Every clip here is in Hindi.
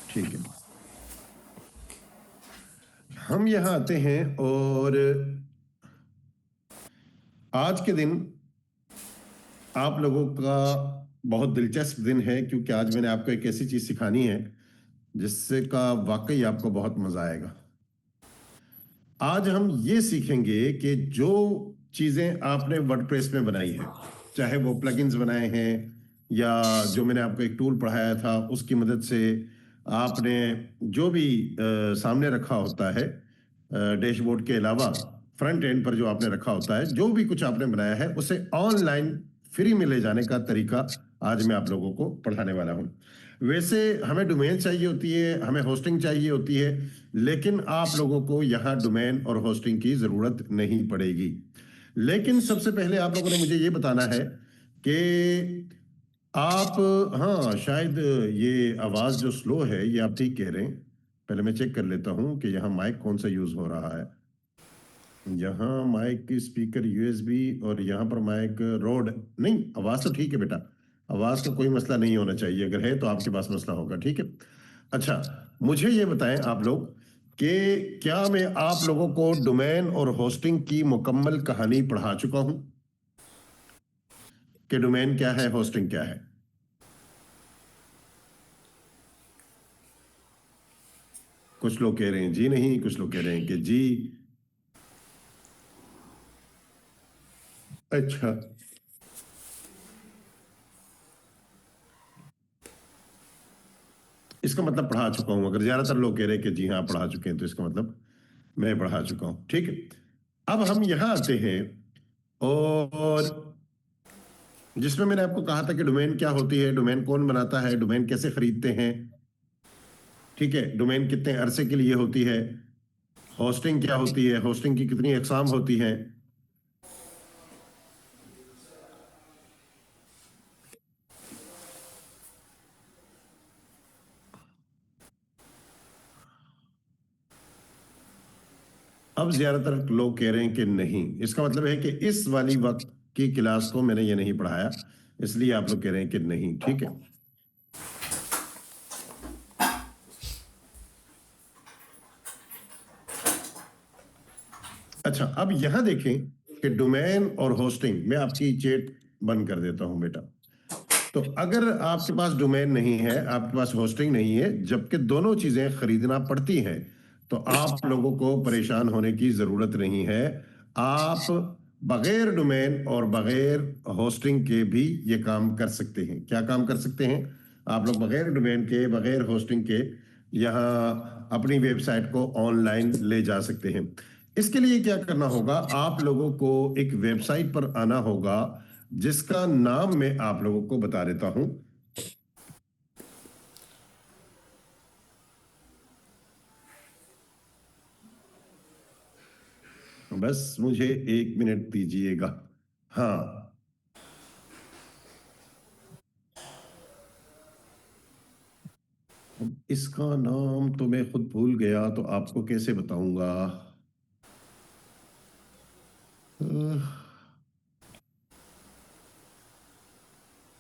ठीक है, हम यहां आते हैं और आज के दिन आप लोगों का बहुत दिलचस्प दिन है, क्योंकि आज मैंने आपको एक ऐसी चीज सिखानी है जिससे का वाकई आपको बहुत मजा आएगा। आज हम ये सीखेंगे कि जो चीजें आपने वर्डप्रेस में बनाई है, चाहे वो प्लगइन्स बनाए हैं या जो मैंने आपको एक टूल पढ़ाया था उसकी मदद से आपने जो भी सामने रखा होता है डैशबोर्ड के अलावा फ्रंट एंड पर जो आपने रखा होता है, जो भी कुछ आपने बनाया है उसे ऑनलाइन फ्री में ले जाने का तरीका आज मैं आप लोगों को पढ़ाने वाला हूं। वैसे हमें डोमेन चाहिए होती है, हमें होस्टिंग चाहिए होती है, लेकिन आप लोगों को यहाँ डोमेन और होस्टिंग की जरूरत नहीं पड़ेगी। लेकिन सबसे पहले आप लोगों ने मुझे ये बताना है कि आप, हाँ शायद ये आवाज जो स्लो है ये आप ठीक कह रहे हैं। पहले मैं चेक कर लेता हूं कि यहाँ माइक कौन सा यूज हो रहा है। यहाँ माइक स्पीकर यूएसबी और यहाँ पर माइक रोड नहीं, आवाज तो ठीक है बेटा, आवाज का कोई मसला नहीं होना चाहिए, अगर है तो आपके पास मसला होगा। ठीक है, अच्छा मुझे ये बताएं आप लोग कि क्या मैं आप लोगों को डोमेन और होस्टिंग की मुकम्मल कहानी पढ़ा चुका हूं कि डोमेन क्या है, होस्टिंग क्या है? कुछ लोग कह रहे हैं जी नहीं, कुछ लोग कह रहे हैं कि जी। अच्छा, इसका मतलब पढ़ा चुका हूं। अगर ज्यादातर लोग कह रहे हैं कि जी हाँ पढ़ा चुके हैं तो इसका मतलब मैं पढ़ा चुका हूं। ठीक है, अब हम यहां आते हैं और जिसमें मैंने आपको कहा था कि डोमेन क्या होती है, डोमेन कौन बनाता है, डोमेन कैसे खरीदते हैं, ठीक है, डोमेन कितने अरसे के लिए होती है, होस्टिंग क्या होती है, होस्टिंग की कितनी अकसाम होती हैं। अब ज्यादातर लोग कह रहे हैं कि नहीं, इसका मतलब है कि इस वाली वक्त की क्लास को मैंने ये नहीं पढ़ाया, इसलिए आप लोग कह रहे हैं कि नहीं। ठीक है, अच्छा अब यहां देखें कि डोमेन और होस्टिंग, मैं आपकी चैट बंद कर देता हूं बेटा। तो अगर आपके पास डोमेन नहीं है, आपके पास होस्टिंग नहीं है, जबकि दोनों चीजें खरीदना पड़ती हैं, तो आप लोगों को परेशान होने की जरूरत नहीं है। आप बगैर डोमेन और बगैर होस्टिंग के भी ये काम कर सकते हैं। क्या काम कर सकते हैं? आप लोग बगैर डोमेन के, बगैर होस्टिंग के यहाँ अपनी वेबसाइट को ऑनलाइन ले जा सकते हैं। इसके लिए क्या करना होगा, आप लोगों को एक वेबसाइट पर आना होगा जिसका नाम मैं आप लोगों को बता देता हूं। बस मुझे 1 मिनट दीजिएगा। हाँ, इसका नाम तो मैं खुद भूल गया, तो आपको कैसे बताऊंगा।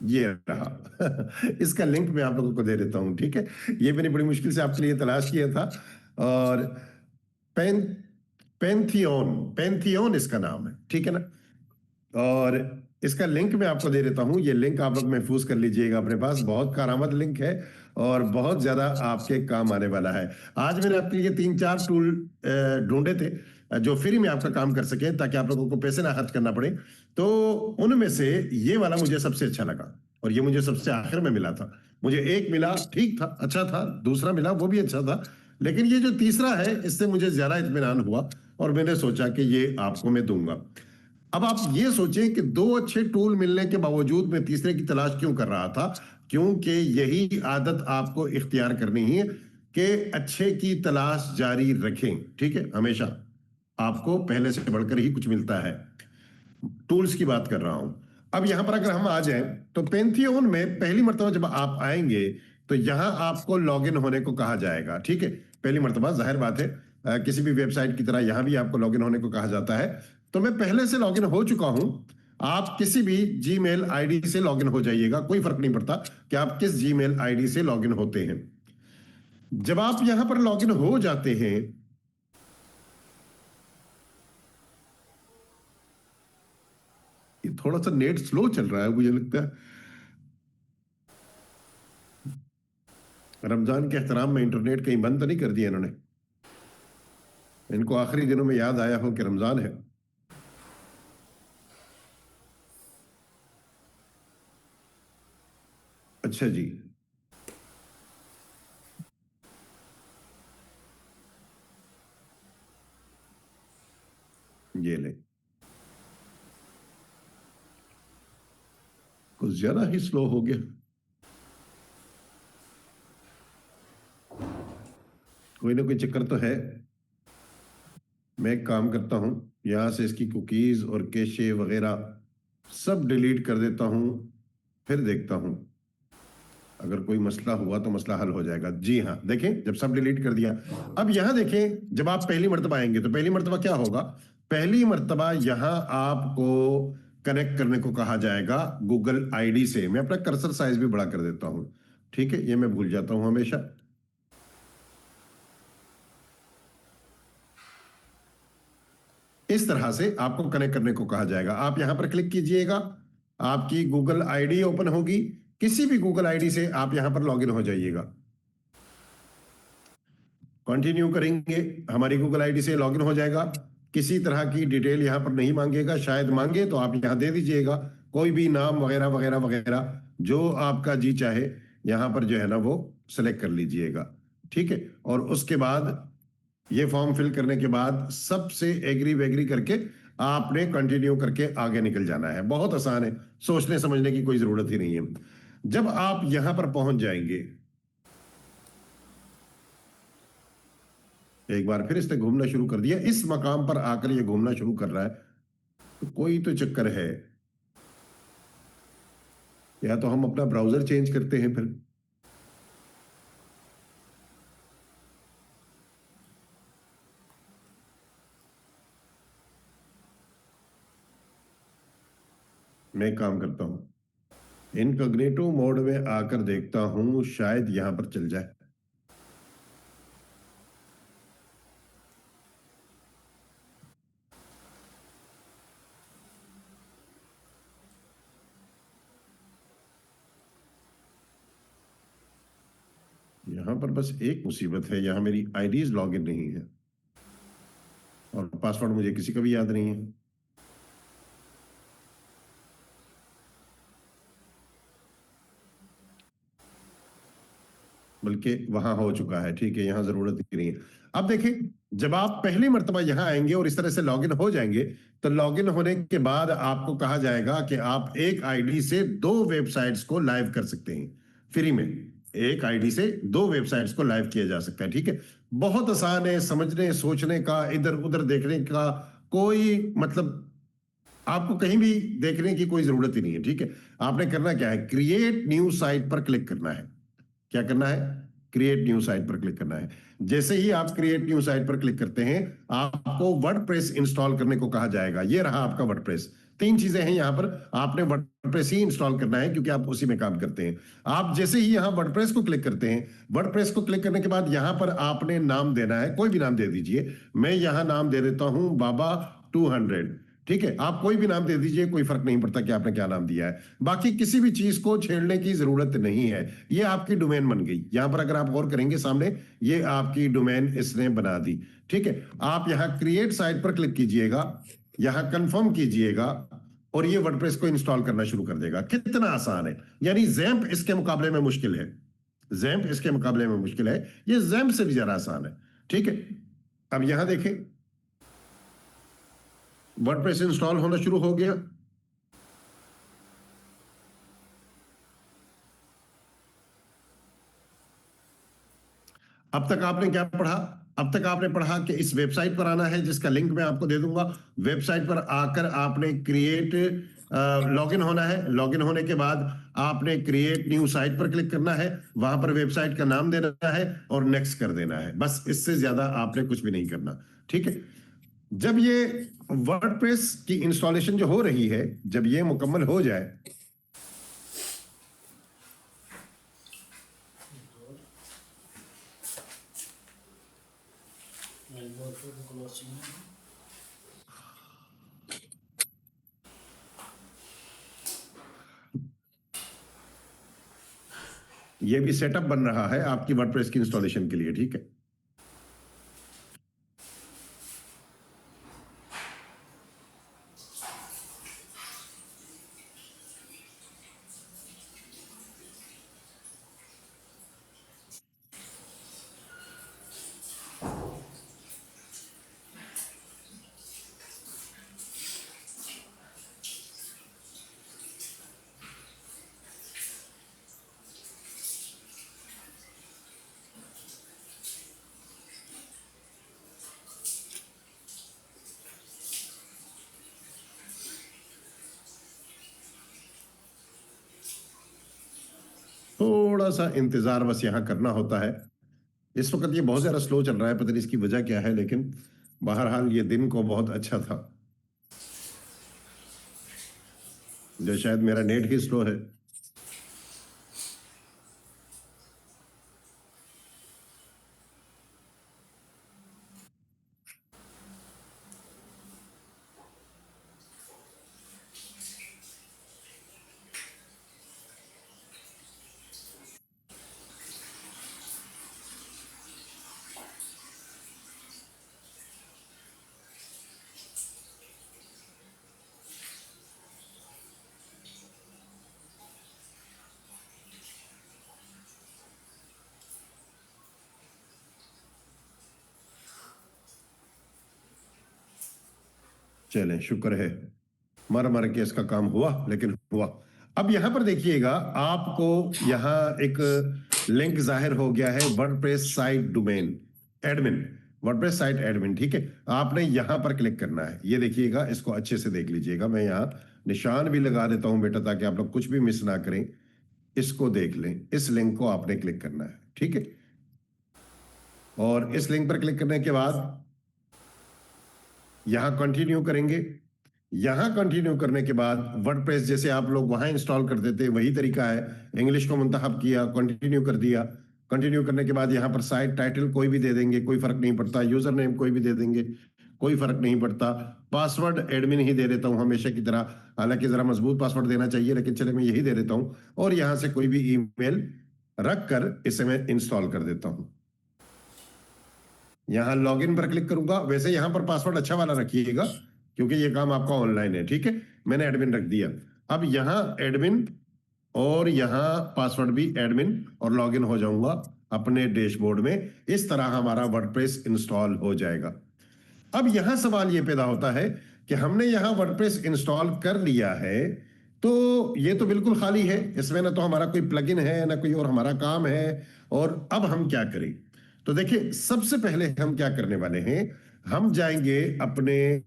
ये रहा इसका लिंक मैं आप लोगों को दे देता हूं। ठीक है, ये मैंने बड़ी मुश्किल से आपके लिए तलाश किया था। और पेन पेंथियोन पेंथियोन इसका नाम है, ठीक है ना। और इसका लिंक मैं आपको दे देता हूं। ये लिंक आप लोग महफूज कर लीजिएगा अपने पास, बहुत कारामद लिंक है और बहुत ज्यादा आपके काम आने वाला है। आज मैंने आपके लिए 3-4 टूल ढूंढे थे जो फ्री में आपका काम कर सके, ताकि आप लोगों को पैसे ना खर्च करना पड़े। तो उनमें से ये वाला मुझे सबसे अच्छा लगा और ये मुझे सबसे आखिर में मिला था। मुझे एक मिला, ठीक था, अच्छा था, दूसरा मिला वो भी अच्छा था, लेकिन ये जो तीसरा है इससे मुझे ज्यादा इत्मीनान हुआ और मैंने सोचा कि ये आपको मैं दूंगा। अब आप ये सोचें कि दो अच्छे टूल मिलने के बावजूद मैं तीसरे की तलाश क्यों कर रहा था? क्योंकि यही आदत आपको इख्तियार करनी है कि अच्छे की तलाश जारी रखें। ठीक है, हमेशा आपको पहले से बढ़कर ही कुछ मिलता है। टूल्स की बात कर रहा हूं। अब यहां पर अगर हम आ जाएं तो पेंथियोन में पहली मर्तबा जब आप आएंगे तो यहां आपको लॉगिन होने को कहा जाएगा। ठीक है, पहली मर्तबा, जाहिर बात है किसी भी वेबसाइट की तरह यहां भी आपको लॉगिन होने को कहा जाता है। तो मैं पहले से लॉगिन हो चुका हूं। आप किसी भी जीमेल आईडी से लॉगिन हो जाइएगा, कोई फर्क नहीं पड़ता कि आप किस जीमेल आईडी से लॉगिन होते हैं। जब आप यहां पर लॉगिन हो जाते हैं, ये थोड़ा सा नेट स्लो चल रहा है मुझे लगता है। रमजान के एहतराम में इंटरनेट कहीं बंद तो नहीं कर दिया इन्होंने? इनको आखिरी दिनों में याद आया हो कि रमजान है। अच्छा जी, ये ले, कुछ ज्यादा ही स्लो हो गया। कोई ना कोई चक्कर तो है। मैं एक काम करता हूं, यहां से इसकी कुकीज और कैशे वगैरह सब डिलीट कर देता हूं, फिर देखता हूं अगर कोई मसला हुआ तो मसला हल हो जाएगा। जी हाँ, देखें, जब सब डिलीट कर दिया, अब यहां देखें, जब आप पहली मर्तबा आएंगे तो पहली मर्तबा क्या होगा? पहली मर्तबा यहां आपको कनेक्ट करने को कहा जाएगा गूगल आईडी से। मैं अपना कर्सर साइज भी बड़ा कर देता हूं, ठीक है, ये मैं भूल जाता हूं हमेशा। इस तरह से आपको कनेक्ट करने को कहा जाएगा। आप यहां पर क्लिक कीजिएगा, आपकी गूगल आईडी ओपन होगी। किसी भी गूगल आईडी से आप यहां पर लॉगिन हो जाइएगा। कंटिन्यू करेंगे, हमारी गूगल आईडी से लॉगिन हो जाएगा। किसी तरह की डिटेल यहां पर नहीं मांगेगा, शायद मांगे तो आप यहां दे दीजिएगा, कोई भी नाम वगैरह वगैरह वगैरह जो आपका जी चाहे यहां पर जो है ना वो सेलेक्ट कर लीजिएगा, ठीक है। और उसके बाद ये फॉर्म फिल करने के बाद सबसे एग्री वेग्री करके आपने कंटिन्यू करके आगे निकल जाना है। बहुत आसान है, सोचने समझने की कोई जरूरत ही नहीं है। जब आप यहां पर पहुंच जाएंगे, एक बार फिर इसने घूमना शुरू कर दिया, इस मकाम पर आकर ये घूमना शुरू कर रहा है, तो कोई तो चक्कर है। या तो हम अपना ब्राउजर चेंज करते हैं फिर। मैं एक काम करता हूं, इनकॉग्निटो मोड में आकर देखता हूं, शायद यहां पर चल जाए। यहां पर बस एक मुसीबत है, यहां मेरी आईडीज लॉगिन नहीं है और पासवर्ड मुझे किसी का भी याद नहीं है। बल्कि वहां हो चुका है, ठीक है, यहां जरूरत ही नहीं है। अब देखिए, जब आप पहली मर्तबा यहां आएंगे और इस तरह से लॉगिन हो जाएंगे, तो लॉगिन होने के बाद आपको कहा जाएगा कि आप एक आईडी से दो वेबसाइट्स को लाइव कर सकते हैं फ्री में। एक आईडी से दो वेबसाइट्स को लाइव किया जा सकता है, ठीक है। बहुत आसान है, समझने सोचने का, इधर उधर देखने का कोई मतलब आपको कहीं भी देखने की कोई जरूरत ही नहीं है, ठीक है। आपने करना क्या है, क्रिएट न्यू साइट पर क्लिक करना है। क्या करना है? क्रिएट न्यू साइट पर क्लिक करना है। जैसे ही आप क्रिएट न्यू साइट पर क्लिक करते हैं, आपको वर्डप्रेस इंस्टॉल करने को कहा जाएगा। ये रहा आपका वर्डप्रेस। तीन चीजें हैं यहां पर, आपने वर्डप्रेस ही इंस्टॉल करना है क्योंकि आप उसी में काम करते हैं। आप जैसे ही यहां वर्डप्रेस को क्लिक करते हैं, वर्डप्रेस को क्लिक करने के बाद यहां पर आपने नाम देना है, कोई भी नाम दे दीजिए। मैं यहां नाम दे देता हूं बाबा 200, ठीक है। आप कोई भी नाम दे दीजिए, कोई फर्क नहीं पड़ता कि आपने क्या नाम दिया है। बाकी किसी भी चीज को छेड़ने की जरूरत नहीं है, ये आपकी डोमेन बन गई। यहां पर अगर आप गौर करेंगे सामने, ये आपकी डोमेन इसने बना दी, ठीक है। आप यहां क्रिएट साइट पर क्लिक कीजिएगा, यहां कंफर्म कीजिएगा और ये वर्डप्रेस को इंस्टॉल करना शुरू कर देगा। कितना आसान है, यानी ज़ैम्प इसके मुकाबले में मुश्किल है। ज़ैम्प इसके मुकाबले में मुश्किल है, ये ज़ैम्प से भी ज्यादा आसान है, ठीक है। अब यहां देखें, वर्डप्रेस इंस्टॉल होना शुरू हो गया। अब तक आपने क्या पढ़ा? अब तक आपने पढ़ा कि इस वेबसाइट पर आना है, जिसका लिंक मैं आपको दे दूंगा। वेबसाइट पर आकर आपने क्रिएट लॉगिन होना है। लॉगिन होने के बाद आपने क्रिएट न्यू साइट पर क्लिक करना है, वहां पर वेबसाइट का नाम देना है और नेक्स्ट कर देना है। बस इससे ज्यादा आपने कुछ भी नहीं करना, ठीक है। जब ये वर्डप्रेस की इंस्टॉलेशन जो हो रही है, जब ये मुकम्मल हो जाए, ये भी सेटअप बन रहा है आपकी वर्डप्रेस की इंस्टॉलेशन के लिए, ठीक है। थोड़ा सा इंतजार बस यहां करना होता है। इस वक्त ये बहुत ज्यादा स्लो चल रहा है, पता नहीं इसकी वजह क्या है, लेकिन बहरहाल ये दिन को बहुत अच्छा था। जो शायद मेरा नेट ही स्लो है। चलें, शुक्र है मर मर के इसका काम हुआ, लेकिन हुआ। अब यहां पर देखिएगा, आपको यहां एक लिंक जाहिर हो गया है, WordPress site domain admin, WordPress site admin, ठीक है। आपने यहां पर क्लिक करना है। ये देखिएगा, इसको अच्छे से देख लीजिएगा। मैं यहां निशान भी लगा देता हूं बेटा, ताकि आप लोग कुछ भी मिस ना करें। इसको देख लें, इस लिंक को आपने क्लिक करना है, ठीक है। और इस लिंक पर क्लिक करने के बाद यहां कंटिन्यू करेंगे। यहां कंटिन्यू करने के बाद वर्डप्रेस जैसे आप लोग वहां इंस्टॉल करते थे वही तरीका है। इंग्लिश को मुंतखब किया, कंटिन्यू कर दिया। कंटिन्यू करने के बाद यहां पर साइट टाइटल कोई भी दे देंगे, कोई फर्क नहीं पड़ता। यूजर नेम कोई भी दे देंगे, कोई फर्क नहीं पड़ता। पासवर्ड एडमिन ही दे देता हूं हमेशा की तरह, हालांकि जरा मजबूत पासवर्ड देना चाहिए, लेकिन चले मैं यही दे देता हूं। और यहां से कोई भी ईमेल रख कर इसे मैं इंस्टॉल कर देता हूं। यहां लॉगिन पर क्लिक करूंगा। वैसे यहां पर पासवर्ड अच्छा वाला रखिएगा, क्योंकि ये काम आपका ऑनलाइन है, ठीक है। मैंने एडमिन रख दिया। अब यहां एडमिन और यहां पासवर्ड भी एडमिन, और लॉगिन हो जाऊंगा अपने डैशबोर्ड में। इस तरह हमारा वर्डप्रेस इंस्टॉल हो जाएगा। अब यहां सवाल यह पैदा होता है कि हमने यहां वर्डप्रेस इंस्टॉल कर लिया है, तो ये तो बिल्कुल खाली है, इसमें ना तो हमारा कोई प्लगइन है, ना कोई और हमारा काम है। और अब हम क्या करें? तो देखिए, सबसे पहले हम क्या करने वाले हैं, हम जाएंगे अपने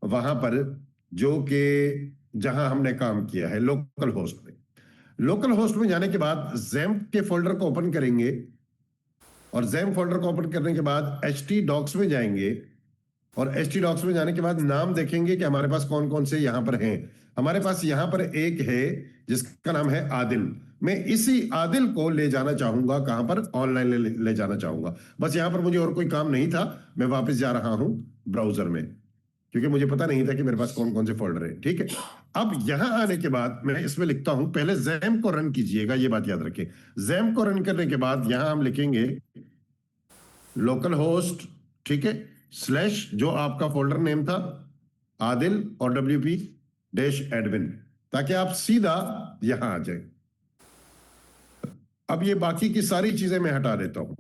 वहां पर जो कि जहां हमने काम किया है, लोकल होस्ट में। लोकल होस्ट में जाने के बाद जैम्प के फोल्डर को ओपन करेंगे, और जैम्प फोल्डर को ओपन करने के बाद htdocs में जाएंगे। और htdocs में जाने के बाद नाम देखेंगे कि हमारे पास कौन कौन से यहां पर हैं। हमारे पास यहां पर एक है जिसका नाम है आदिल। मैं इसी आदिल को ले जाना चाहूंगा, कहां पर? ऑनलाइन ले जाना चाहूंगा। बस यहां पर मुझे और कोई काम नहीं था, मैं वापस जा रहा हूं ब्राउजर में, क्योंकि मुझे पता नहीं था कि मेरे पास कौन कौन से फोल्डर है, ठीक है। अब यहां आने के बाद मैं इसमें लिखता हूं, पहले जैम्प को रन कीजिएगा, ये बात याद रखें। जैम्प को रन करने के बाद यहां हम लिखेंगे लोकल होस्ट, ठीक है, स्लैश जो आपका फोल्डर नेम था आदिल, और WP -admin, ताकि आप सीधा यहां आ जाए। अब ये बाकी की सारी चीजें मैं हटा देता हूं,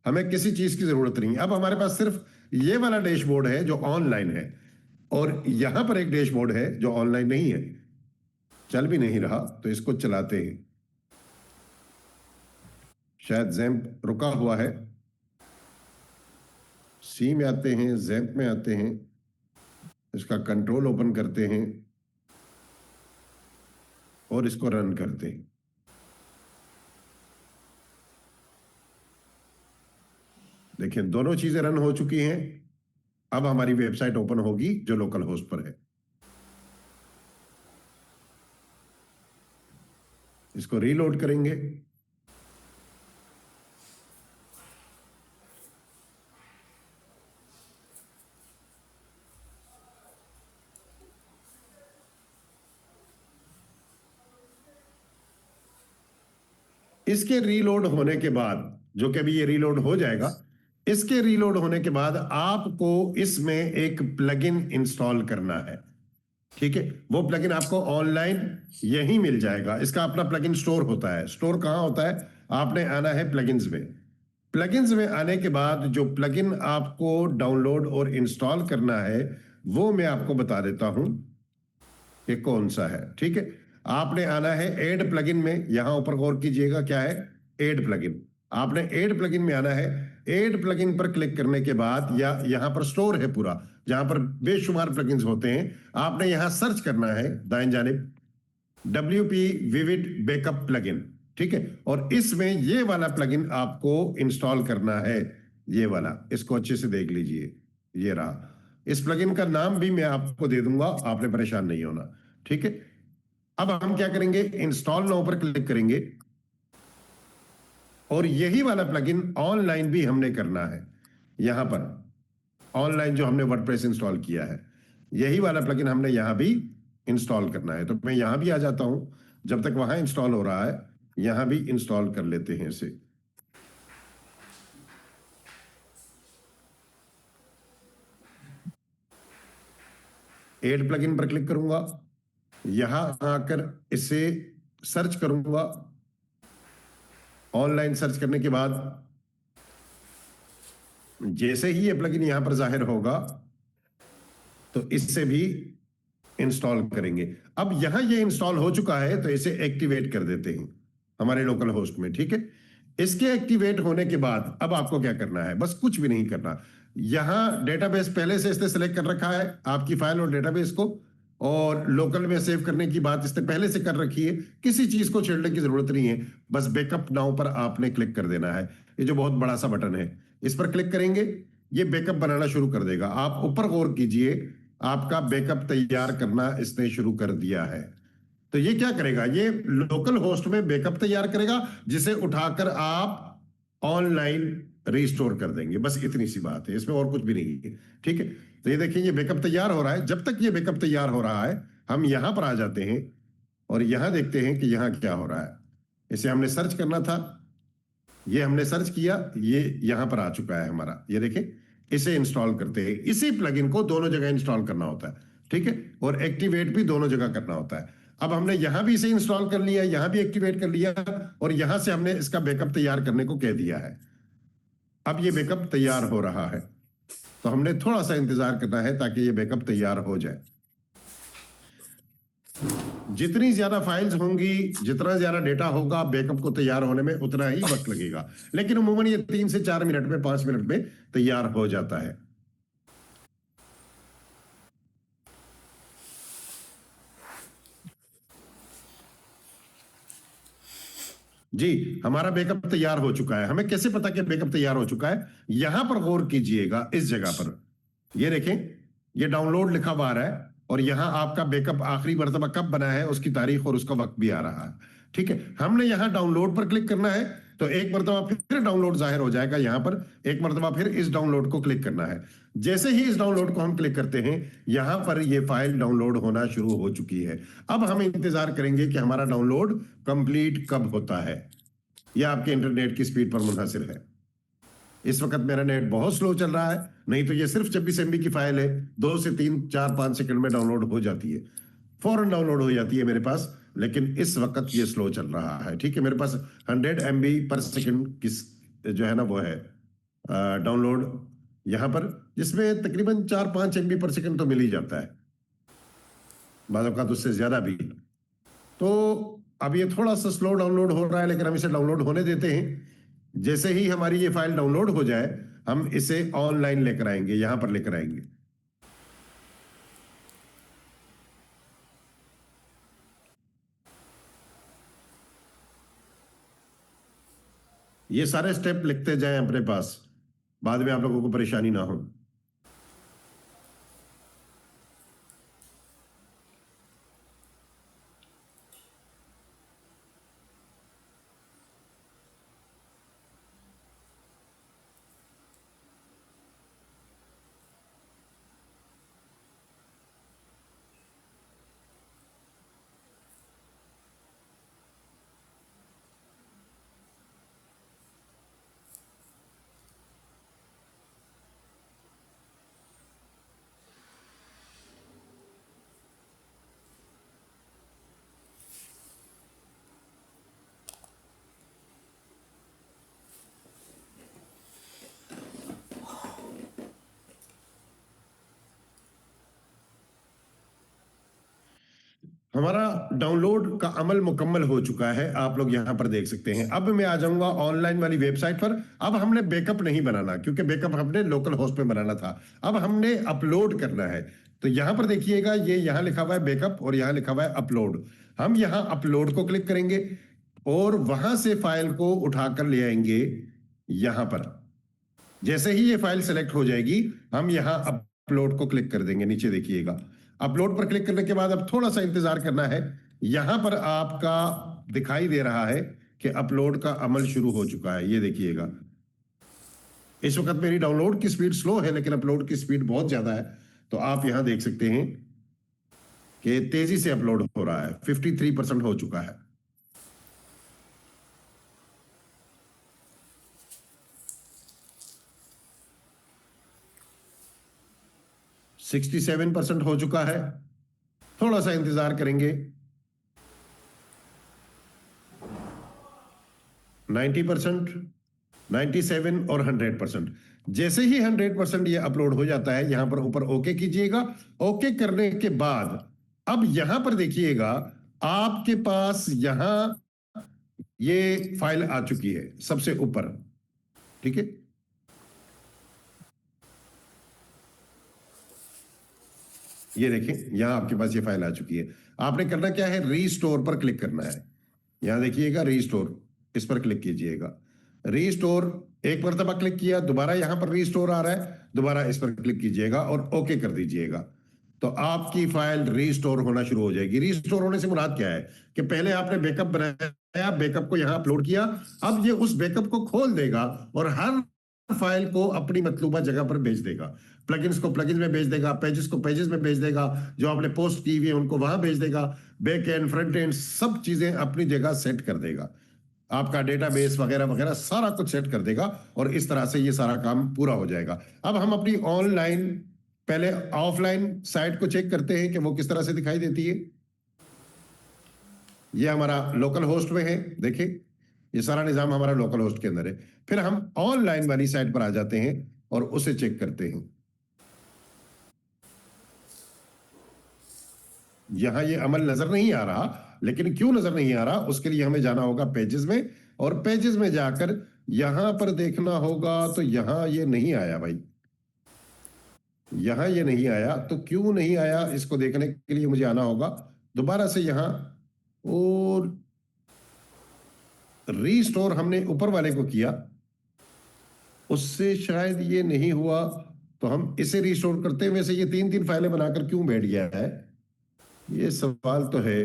हमें किसी चीज की जरूरत नहीं। अब हमारे पास सिर्फ ये वाला डैशबोर्ड है जो ऑनलाइन है, और यहां पर एक डैशबोर्ड है जो ऑनलाइन नहीं है, चल भी नहीं रहा। तो इसको चलाते हैं। शायद जैम्प रुका हुआ है। सी में आते हैं, जैम्प में आते हैं, इसका कंट्रोल ओपन करते हैं और इसको रन करते हैं। देखिए, दोनों चीजें रन हो चुकी हैं। अब हमारी वेबसाइट ओपन होगी जो लोकल होस्ट पर है। इसको रीलोड करेंगे। इसके रीलोड होने के बाद, जो कि अभी ये रीलोड हो जाएगा, इसके रीलोड होने के बाद आपको इसमें एक प्लगइन इंस्टॉल करना है। ठीक है, वो प्लगइन आपको ऑनलाइन यही मिल जाएगा। इसका अपना प्लगइन स्टोर होता है। स्टोर कहां होता है? आपने आना है प्लगइन्स में। प्लगइन्स में आने के बाद जो प्लगइन आपको डाउनलोड और इंस्टॉल करना है वो मैं आपको बता देता हूं कि कौन सा है। ठीक है, आपने आना है ऐड प्लगइन में। यहां ऊपर गौर कीजिएगा, क्या है? Add plugin. आपने ऐड प्लगइन में आना है। ऐड प्लगइन पर क्लिक करने के बाद या यहां पर स्टोर है पूरा, जहां पर बेशुमार प्लगइन्स होते हैं। आपने यहां सर्च करना है दाएं जानिब WP विविड बैकअप प्लगइन। ठीक है, और इसमें ये वाला प्लगइन आपको इंस्टॉल करना है। ये वाला, इसको अच्छे से देख लीजिए, ये रहा। इस प्लगइन का नाम भी मैं आपको दे दूंगा, आपने परेशान नहीं होना। ठीक है, अब हम क्या करेंगे? इंस्टॉल नाउ पर क्लिक करेंगे और यही वाला प्लगइन ऑनलाइन भी हमने करना है। यहां पर ऑनलाइन जो हमने वर्डप्रेस इंस्टॉल किया है, यही वाला प्लगइन हमने यहां भी इंस्टॉल करना है। तो मैं यहां भी आ जाता हूं। जब तक वहां इंस्टॉल हो रहा है, यहां भी इंस्टॉल कर लेते हैं इसे। ऐड प्लगइन पर क्लिक करूंगा, यहां आकर इसे सर्च करूंगा। ऑनलाइन सर्च करने के बाद जैसे ही ये प्लगइन यहां पर जाहिर होगा तो इससे भी इंस्टॉल करेंगे। अब यहां ये इंस्टॉल हो चुका है तो इसे एक्टिवेट कर देते हैं हमारे लोकल होस्ट में। ठीक है, इसके एक्टिवेट होने के बाद अब आपको क्या करना है? बस कुछ भी नहीं करना। यहां डेटाबेस पहले से इसने सेलेक्ट कर रखा है आपकी फाइल और डेटाबेस को, और लोकल में सेव करने की बात इसने पहले से कर रखी है। किसी चीज को छेड़ने की जरूरत नहीं है, बस बैकअप नाउ पर आपने क्लिक कर देना है। ये जो बहुत बड़ा सा बटन है, इस पर क्लिक करेंगे, ये बैकअप बनाना शुरू कर देगा। आप ऊपर गौर कीजिए, आपका बैकअप तैयार करना इसने शुरू कर दिया है। तो ये क्या करेगा? ये लोकल होस्ट में बैकअप तैयार करेगा, जिसे उठाकर आप ऑनलाइन रिस्टोर कर देंगे। बस इतनी सी बात है, इसमें और कुछ भी नहीं है। ठीक है, तो ये देखिए, ये बैकअप तैयार हो रहा है। जब तक ये बैकअप तैयार हो रहा है, हम यहां पर आ जाते हैं और यहां देखते हैं कि यहां क्या हो रहा है। इसे हमने सर्च करना था, ये हमने सर्च किया, ये यहां पर आ चुका है हमारा। ये देखें, इसे इंस्टॉल करते हैं। इसी प्लगइन को दोनों जगह इंस्टॉल करना होता है। ठीक है, और एक्टिवेट भी दोनों जगह करना होता है। अब हमने यहां भी इसे इंस्टॉल कर लिया, यहां भी एक्टिवेट कर लिया, और यहां से हमने इसका बैकअप तैयार करने को कह दिया है। अब ये बैकअप तैयार हो रहा है, तो हमने थोड़ा सा इंतजार करना है ताकि ये बैकअप तैयार हो जाए। जितनी ज्यादा फाइल्स होंगी, जितना ज्यादा डेटा होगा, बैकअप को तैयार होने में उतना ही वक्त लगेगा। लेकिन अमूमन ये 3 से 4 मिनट में, 5 मिनट में तैयार हो जाता है। जी, हमारा बैकअप तैयार हो चुका है। हमें कैसे पता कि बैकअप तैयार हो चुका है? यहां पर गौर कीजिएगा, इस जगह पर ये देखें, ये डाउनलोड लिखा हुआ आ रहा है, और यहां आपका बैकअप आखिरी मर्तबा कब बना है उसकी तारीख और उसका वक्त भी आ रहा है। ठीक है, हमने यहां डाउनलोड पर क्लिक करना है, तो एक मर्तबा फिर डाउनलोड जाहिर हो जाएगा यहां पर। एक मर्तबा फिर इस डाउनलोड को क्लिक करना है। जैसे ही इस डाउनलोड को हम क्लिक करते हैं, यहां पर ये फाइल डाउनलोड होना शुरू हो चुकी है। अब हम इंतजार करेंगे कि हमारा डाउनलोड कंप्लीट कब होता है। यह आपके इंटरनेट की स्पीड पर मुनहसिर है। इस वक्त मेरा नेट बहुत स्लो चल रहा है, नहीं तो ये सिर्फ 26 MB की फाइल है, 2 से 3 4 5 सेकंड में डाउनलोड हो जाती है, फौरन डाउनलोड हो जाती है मेरे पास। लेकिन इस वक्त ये स्लो चल रहा है। ठीक है, मेरे पास 100 MB पर सेकंड की जो है ना वो है डाउनलोड यहां पर, जिसमें तकरीबन 4-5 MB पर सेकंड तो मिल ही जाता है, बाज़ औक़ात उससे ज्यादा भी। तो अब ये थोड़ा सा स्लो डाउनलोड हो रहा है, लेकिन हम इसे डाउनलोड होने देते हैं। जैसे ही हमारी ये फाइल डाउनलोड हो जाए, हम इसे ऑनलाइन लेकर आएंगे, यहां पर लेकर आएंगे। ये सारे स्टेप लिखते जाएं अपने पास, बाद में आप लोगों को परेशानी ना हो। हमारा डाउनलोड का अमल मुकम्मल हो चुका है, आप लोग यहां पर देख सकते हैं। अब मैं आ जाऊंगा ऑनलाइन वाली वेबसाइट पर। अब हमने बैकअप नहीं बनाना, क्योंकि बैकअप हमने लोकल होस्ट पे बनाना था। अब हमने अपलोड करना है। तो यहां पर देखिएगा, ये यहां लिखा हुआ है बैकअप और यहां लिखा हुआ है अपलोड। हम यहां अपलोड को क्लिक करेंगे और वहां से फाइल को उठाकर ले आएंगे यहां पर। जैसे ही ये फाइल सेलेक्ट हो जाएगी, हम यहां अपलोड को क्लिक कर देंगे। नीचे देखिएगा, अपलोड पर क्लिक करने के बाद अब थोड़ा सा इंतजार करना है। यहां पर आपका दिखाई दे रहा है कि अपलोड का अमल शुरू हो चुका है। ये देखिएगा, इस वक्त मेरी डाउनलोड की स्पीड स्लो है, लेकिन अपलोड की स्पीड बहुत ज्यादा है। तो आप यहां देख सकते हैं कि तेजी से अपलोड हो रहा है। 53% हो चुका है। 67% हो चुका है। थोड़ा सा इंतजार करेंगे। 90%, 97 और 100%। जैसे ही 100% ये अपलोड हो जाता है, यहां पर ऊपर ओके कीजिएगा। ओके करने के बाद अब यहां पर देखिएगा, आपके पास यहां ये फाइल आ चुकी है सबसे ऊपर। ठीक है, ये देखें, यहां आपके पास ये फाइल आ चुकी है। आपने करना क्या है, रीस्टोर पर क्लिक करना है। यहां देखिएगा रीस्टोर, इस पर क्लिक कीजिएगा। रीस्टोर एक मरतबा क्लिक किया, दोबारा यहां पर रीस्टोर आ रहा है, दोबारा इस पर क्लिक कीजिएगा और ओके कर दीजिएगा। तो आपकी फाइल रीस्टोर होना शुरू हो जाएगी। रीस्टोर होने से मुराद क्या है कि पहले आपने बैकअप बनाया, बैकअप को यहां अपलोड किया, अब ये उस बैकअप को खोल देगा और हर फाइल को अपनी मतलूबा जगह पर भेज देगा। प्लगइन्स को प्लगइन्स में भेज देगा, पेजेस को पेजेस में भेज देगा, जो आपने पोस्ट की हुई है उनको वहां भेज देगा। बैक एंड फ्रंट एंड सब चीजें अपनी जगह सेट कर देगा। आपका डेटाबेस वगैरह वगैरह सारा कुछ सेट कर देगा और इस तरह से ये सारा काम पूरा हो जाएगा। अब हम अपनी ऑनलाइन, पहले ऑफलाइन साइट को चेक करते हैं कि वो किस तरह से दिखाई देती है। ये हमारा लोकल होस्ट में है, देखिए ये सारा निजाम हमारा लोकल होस्ट के अंदर है। फिर हम ऑनलाइन वाली साइट पर आ जाते हैं और उसे चेक करते हैं। यहां ये अमल नजर नहीं आ रहा, लेकिन क्यों नजर नहीं आ रहा, उसके लिए हमें जाना होगा पेजेस में, और पेजेस में जाकर यहां पर देखना होगा। तो यहां ये नहीं आया भाई, यहां ये नहीं आया। तो क्यों नहीं आया, इसको देखने के लिए मुझे आना होगा दोबारा से यहां, और रीस्टोर हमने ऊपर वाले को किया, उससे शायद ये नहीं हुआ। तो हम इसे रीस्टोर करते हैं। वैसे ये तीन तीन फाइलें बनाकर क्यों बैठ गया है, ये सवाल तो है।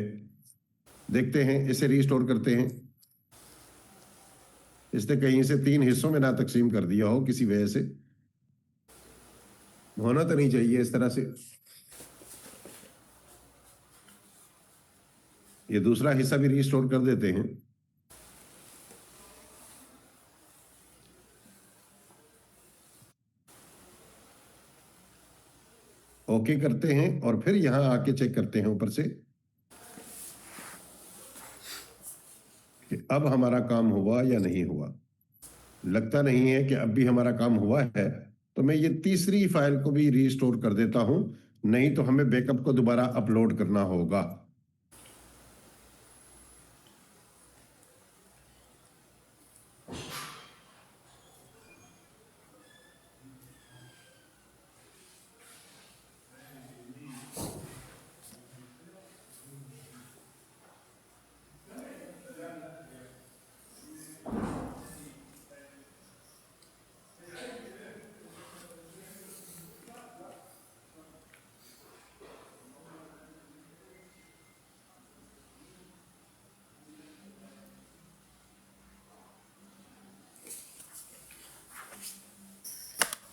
देखते हैं, इसे रीस्टोर करते हैं। इसने कहीं से तीन हिस्सों में ना तकसीम कर दिया हो किसी वजह से, होना तो नहीं चाहिए इस तरह से। ये दूसरा हिस्सा भी रीस्टोर कर देते हैं। ओके करते हैं और फिर यहां आके चेक करते हैं ऊपर से कि अब हमारा काम हुआ या नहीं हुआ। लगता नहीं है कि अब भी हमारा काम हुआ है। तो मैं ये तीसरी फाइल को भी रीस्टोर कर देता हूं, नहीं तो हमें बैकअप को दोबारा अपलोड करना होगा।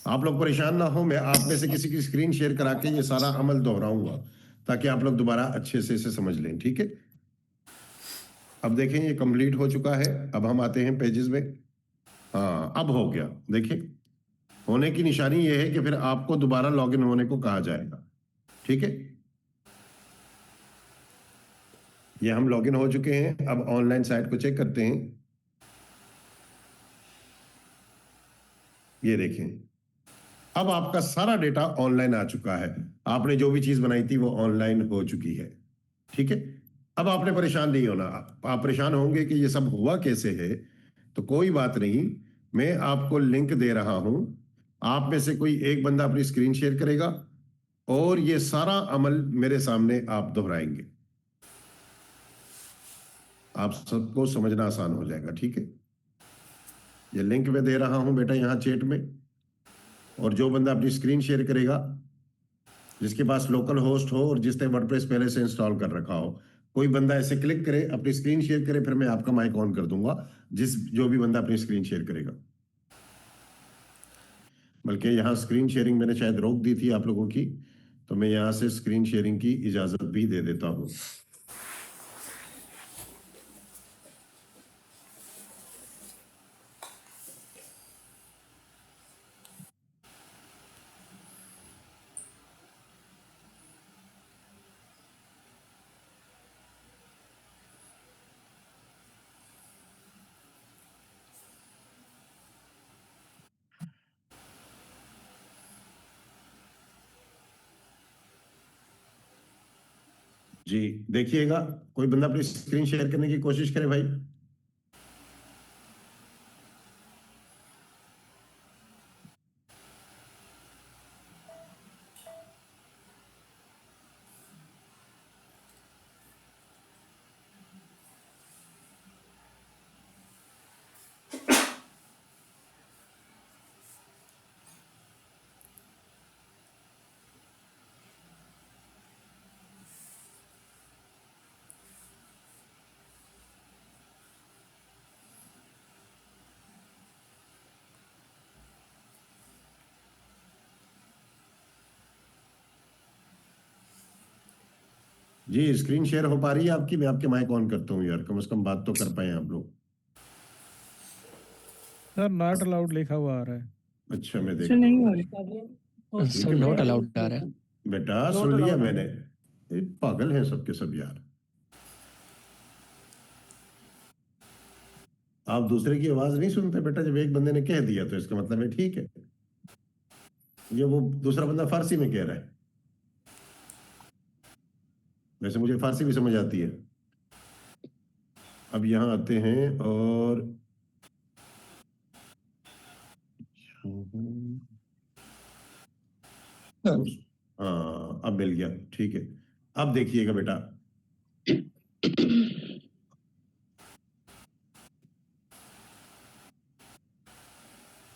आप लोग परेशान ना हो, मैं आप में से किसी की स्क्रीन शेयर करा के ये सारा अमल दोहराऊंगा, ताकि आप लोग दोबारा अच्छे से इसे समझ लें। ठीक है, अब देखें ये कंप्लीट हो चुका है। अब हम आते हैं पेजेस में। हाँ, अब हो गया। देखिए, होने की निशानी ये है कि फिर आपको दोबारा लॉगिन होने को कहा जाएगा। ठीक है, ये हम लॉगिन हो चुके हैं। अब ऑनलाइन साइट को चेक करते हैं। ये देखें, अब आपका सारा डेटा ऑनलाइन आ चुका है। आपने जो भी चीज बनाई थी वो ऑनलाइन हो चुकी है। ठीक है। अब आपने परेशान नहीं होना। आप परेशान होंगे कि ये सब हुआ कैसे है, तो कोई बात नहीं, मैं आपको लिंक दे रहा हूं। आप में से कोई एक बंदा अपनी स्क्रीन शेयर करेगा और ये सारा अमल मेरे सामने आप दोहराएंगे। आप सबको समझना आसान हो जाएगा, ठीक है। ये लिंक मैं दे रहा हूं बेटा यहां चैट में, और जो बंदा अपनी स्क्रीन शेयर करेगा, जिसके पास लोकल होस्ट हो और जिसने वर्डप्रेस पहले से इंस्टॉल कर रखा हो, कोई बंदा ऐसे क्लिक करे, अपनी स्क्रीन शेयर करे, फिर मैं आपका माइक ऑन कर दूंगा, जो भी बंदा अपनी स्क्रीन शेयर करेगा। बल्कि यहाँ स्क्रीन शेयरिंग मैंने शायद रोक दी थी आप लोगों की, तो मैं यहाँ से स्क्रीन शेयरिंग की इजाजत भी दे देता हूँ। जी देखिएगा, कोई बंदा अपनी स्क्रीन शेयर करने की कोशिश करे भाई। जी स्क्रीन शेयर हो पा रही है आपकी? मैं आपके माइक ऑन करता हूँ यार, कम से कम बात तो कर पाए आप लोग। सर नॉट अलाउड लिखा हुआ आ रहा है। अच्छा मैं कुछ देखता नहीं हूँ। हो रहा ठीक सर है नॉट बेटा, अलाउड आ रहा है। बेटा Not सुन लिया allowed। मैंने। ये पागल हैं सबके सब यार। आप दूसरे की आवाज नहीं सुनते बेटा, जब एक बंदे ने कह दिया तो इसका मतलब है ठीक है। ये वो दूसरा बंदा फारसी में कह रहा है, वैसे मुझे फारसी भी समझ आती है। अब यहाँ आते हैं और हाँ अब मिल गया, ठीक है। अब देखिएगा बेटा,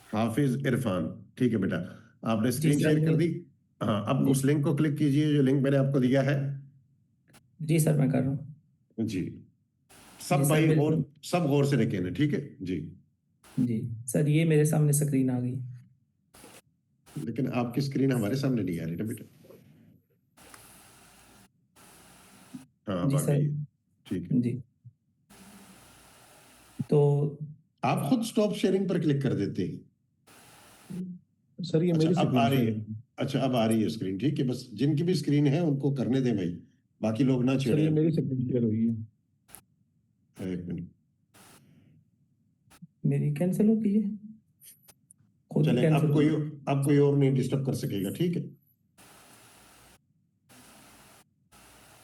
हाफिज इरफान, ठीक है बेटा, आपने स्क्रीन शेयर कर दी। हाँ अब उस लिंक को क्लिक कीजिए जो लिंक मैंने आपको दिया है। जी सर मैं कर रहा हूँ। जी जी सब सर, भाई बिल्कुल। और सब गौर से रखें, ठीक है जी। जी सर, ये मेरे सामने स्क्रीन आ गई। लेकिन आपकी स्क्रीन हमारे सामने नहीं आ रही ना बेटा। हाँ अब जी आ सर। गई है, ठीक है। जी तो आप खुद स्टॉप शेयरिंग पर क्लिक कर देते हैं। सर ये अच्छा मेरी अब आ स्क्रीन रही है। है। अच्छा अब आ रही है स्क्रीन, ठीक है। बस जिनकी भी स्क्रीन है उनको करने दें भाई, बाकी लोग ना सर छेड़े। ये मेरी स्क्रीन शेयर हुई है। एक मिनट, मेरी कैंसिल होती है, खुद ही चले कैंसिल अब कोई और नहीं डिस्टर्ब कर सकेगा, ठीक है।